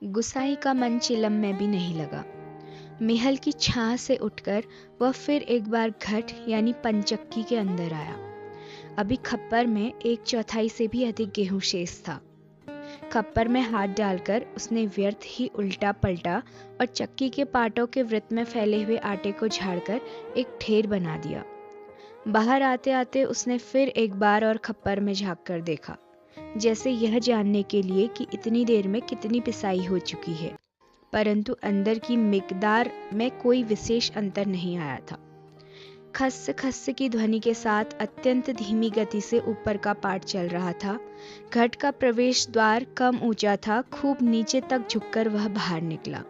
गुसाई का मन चिलम में भी नहीं लगा। महल की छां से उठकर वह फिर एक बार घट यानी पंचक्की के अंदर आया। अभी खप्पर में 1/4 से भी अधिक गेहूं शेष था। खप्पर में हाथ डालकर उसने व्यर्थ ही उल्टा पलटा और चक्की के पाटों के वृत्त में फैले हुए आटे को झाड़कर एक ढेर बना दिया। बाहर आते आते उसने फिर एक बार और खप्पर में झांक कर देखा, जैसे यह जानने के लिए कि इतनी देर में कितनी पिसाई हो चुकी है, परंतु अंदर की मिकदार में कोई विशेष अंतर नहीं आया था। खस खस की ध्वनि के साथ अत्यंत धीमी गति से ऊपर का पाट चल रहा था। घट का प्रवेश द्वार कम ऊंचा था, खूब नीचे तक झुककर वह बाहर निकला।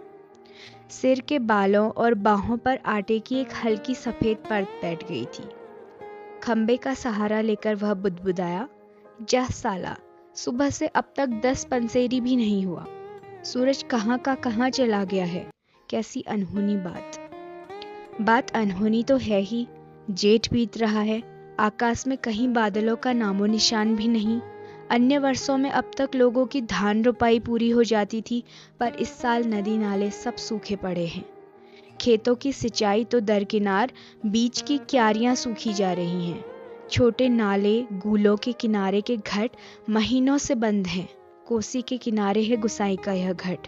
सिर के बालों और बाहों पर आटे की एक हल्की सफेद परत बैठ गई थी। खंबे का सहारा लेकर वह बुदबुदाया, जा साला, सुबह से अब तक 10 पंसेरी भी नहीं हुआ। सूरज कहाँ का कहाँ चला गया है। कैसी अनहोनी बात अनहोनी तो है ही। जेठ बीत रहा है, आकाश में कहीं बादलों का नामो निशान भी नहीं। अन्य वर्षों में अब तक लोगों की धान रोपाई पूरी हो जाती थी, पर इस साल नदी नाले सब सूखे पड़े हैं। खेतों की सिंचाई तो दरकिनार, बीच की क्यारियां सूखी जा रही हैं। छोटे नाले, गूलों के किनारे के घट महीनों से बंद हैं। कोसी के किनारे है गुसाई का यह घट,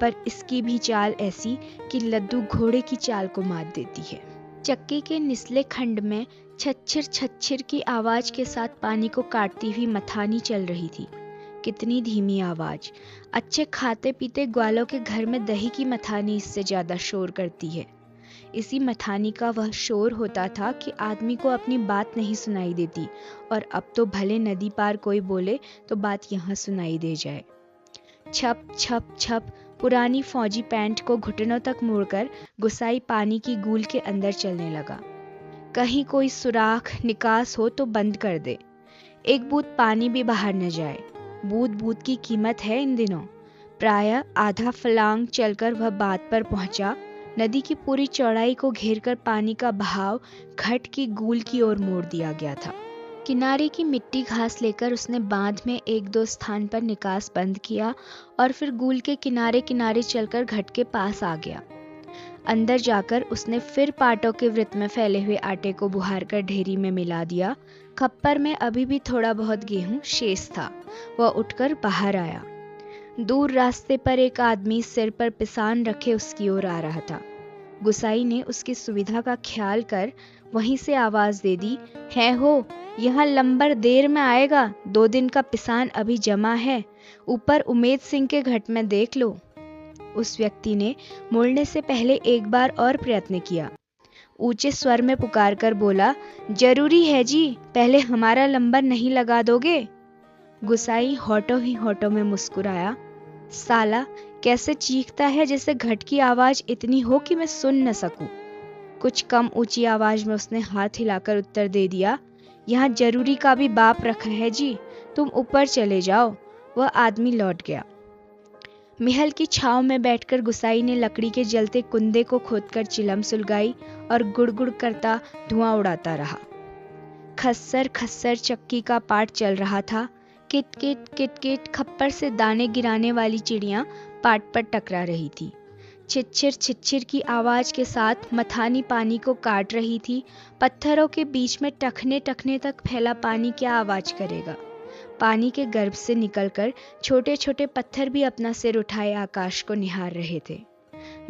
पर इसकी भी चाल ऐसी कि लद्दू घोड़े की चाल को मात देती है। चक्की के निचले खंड में छच्छिर छच्छिर की आवाज के साथ पानी को काटती हुई मथानी चल रही थी। कितनी धीमी आवाज! अच्छे खाते पीते ग्वालों के घर में दही की मथानी इससे ज्यादा शोर करती है। इसी मथानी का वह शोर होता था कि आदमी को अपनी बात नहीं सुनाई देती, और अब तो भले नदी पार कोई बोले तो बात यहाँ सुनाई दे जाए। छप छप छप पुरानी फौजी पैंट को घुटनों तक मोड़कर गुसाई पानी की गूल के अंदर चलने लगा। कहीं कोई सुराख निकास हो तो बंद कर दे, एक बूंद पानी भी बाहर न जाए। बूंद बूंद की कीमत है इन दिनों। प्रायः आधा फलांग चलकर वह बात पर पहुंचा। नदी की पूरी चौड़ाई को घेरकर पानी का बहाव घट की गूल की ओर मोड़ दिया गया था। किनारे की मिट्टी घास लेकर उसने बांध में 1-2 स्थान पर निकास बंद किया और फिर गूल के किनारे किनारे चलकर घट के पास आ गया। अंदर जाकर उसने फिर पाटों के वृत्त में फैले हुए आटे को बुहार कर ढेरी में मिला दिया। खप्पर में अभी भी थोड़ा बहुत गेहूं शेष था। वह उठकर बाहर आया। दूर रास्ते पर एक आदमी सिर पर पिसान रखे उसकी ओर आ रहा था। गुसाई ने उसकी सुविधा का ख्याल कर वहीं से आवाज दे दी, है हो, यहाँ लंबर देर में आएगा, 2 दिन का पिसान अभी जमा है, ऊपर उमेद सिंह के घट में देख लो। उस व्यक्ति ने मुड़ने से पहले एक बार और प्रयत्न किया। ऊंचे स्वर में पुकार कर बोला, जरूरी है जी, पहले हमारा लंबर नहीं लगा दोगे? गुसाई होठों ही होठों में मुस्कुराया। साला कैसे चीखता है जैसे घट की आवाज इतनी हो कि मैं सुन न सकूं। कुछ कम ऊंची आवाज में उसने हाथ हिलाकर उत्तर दे दिया, यहाँ जरूरी का भी बाप रखा है जी, तुम ऊपर चले जाओ। वह आदमी लौट गया। महल की छांव में बैठकर गुसाई ने लकड़ी के जलते कुंदे को खोदकर चिलम सुलगाई और गुड़गुड़ करता धुआं उड़ाता रहा। खस्सर खस्सर चक्की का पाट चल रहा था। किट किट किट किट खप्पर से दाने गिराने वाली चिड़ियां पाट पर टकरा रही थी। छिछिर छिछिर की आवाज के साथ मथानी पानी को काट रही थी। पत्थरों के बीच में टखने टखने तक फैला पानी क्या आवाज करेगा। पानी के गर्भ से निकलकर छोटे छोटे पत्थर भी अपना सिर उठाए आकाश को निहार रहे थे।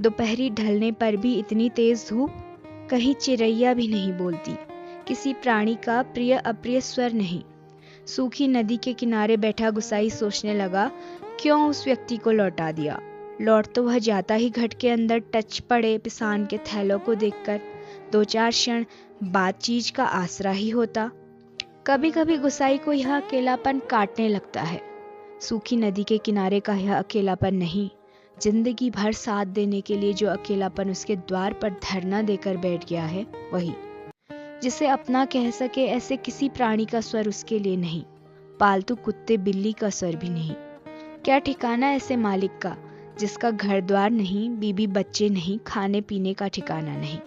दोपहरी ढलने पर भी इतनी तेज धूप, कहीं चिरैया भी नहीं बोलती, किसी प्राणी का प्रिय अप्रिय स्वर नहीं। सूखी नदी के किनारे बैठा गुसाई सोचने लगा, क्यों उस व्यक्ति को लौटा दिया। लौट तो वह जाता ही घट के अंदर टच पड़े पिसान के थैलों को देखकर 2-4 क्षण बाद चीज का आसरा ही होता। कभी कभी गुसाई को यह अकेलापन काटने लगता है। सूखी नदी के किनारे का यह अकेलापन नहीं, जिंदगी भर साथ देने के लिए जो अकेलापन उसके द्वार पर धरना देकर बैठ गया है, वही। जिसे अपना कह सके ऐसे किसी प्राणी का स्वर उसके लिए नहीं, पालतू कुत्ते बिल्ली का स्वर भी नहीं। क्या ठिकाना ऐसे मालिक का जिसका घर द्वार नहीं, बीबी बच्चे नहीं, खाने पीने का ठिकाना नहीं।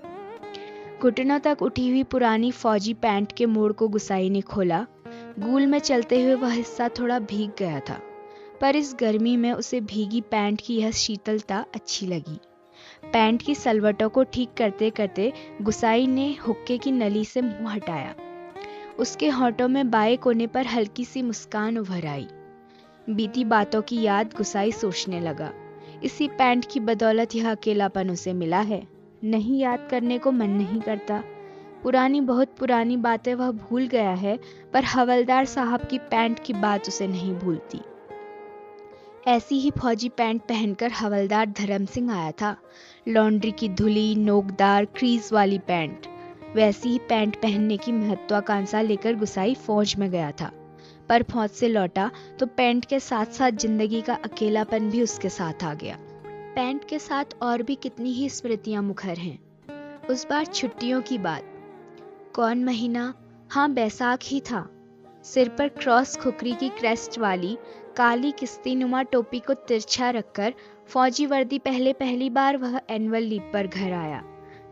घुटनों तक उठी हुई पुरानी फौजी पैंट के मोड़ को गुसाई ने खोला। गूल में चलते हुए वह हिस्सा थोड़ा भीग गया था। पर इस गर्मी में उसे भीगी पैंट की यह शीतलता अच्छी लगी। पैंट की सलवटों को ठीक करते करते गुसाई ने हुक्के की नली से मुंह हटाया। उसके होठों में बाएं कोने पर हल्की सी मुस्कान उभर आई। बीती बातों की याद गुसाई सोचने लगा। इसी पैंट की बदौलत यह अकेलापन उसे मिला है। नहीं, याद करने को मन नहीं करता। पुरानी, बहुत पुरानी बातें वह भूल गया है, पर हवलदार साहब की पैंट की बात उसे नहीं भूलती। ऐसी ही फौजी पैंट पहनकर हवलदार धर्म सिंह आया था। लॉन्ड्री की धुली, नोकदार, क्रीज वाली पैंट। वैसी ही पैंट पहनने की महत्वाकांक्षा लेकर गुसाई फौज में गया था, पर फौज से लौटा तो पैंट के साथ साथ जिंदगी का अकेलापन भी उसके साथ आ गया। पैंट के साथ और भी कितनी ही स्मृतियां मुखर हैं। उस बार छुट्टियों की बात। कौन महीना? हाँ, बैसाख ही था। सिर पर क्रॉस खुकरी की क्रेस्ट वाली काली किस्तीनुमा टोपी को तिरछा रखकर फौजी वर्दी पहली बार वह एनुअल लीव पर घर आया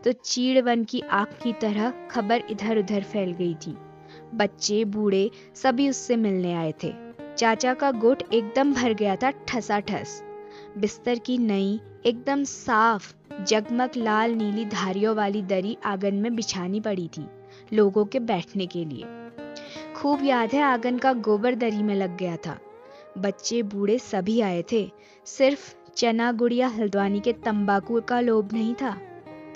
तो चीड़वन की आग की तरह खबर इधर उधर फैल गई थी। बच्चे बूढ़े सभी उससे मिलने आए थे। चाचा का गोट एकदम भर गया था ठसाठस। बिस्तर की नई, एकदम साफ, जगमग लाल नीली धारियों वाली दरी आंगन में बिछानी पड़ी थी लोगों के बैठने के लिए। खूब याद है, आंगन का गोबर दरी में लग गया था। बच्चे बूढ़े सभी आए थे। सिर्फ चना गुड़िया हल्द्वानी के तंबाकू का लोभ नहीं था।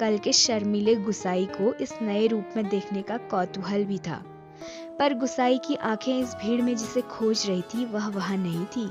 कल के शर्मीले गुसाई को इस नए रूप में देखने का कौतूहल भी था। पर गुसाई की आंखें इस भीड़ में जिसे खोज रही थी वह वहां नहीं थी।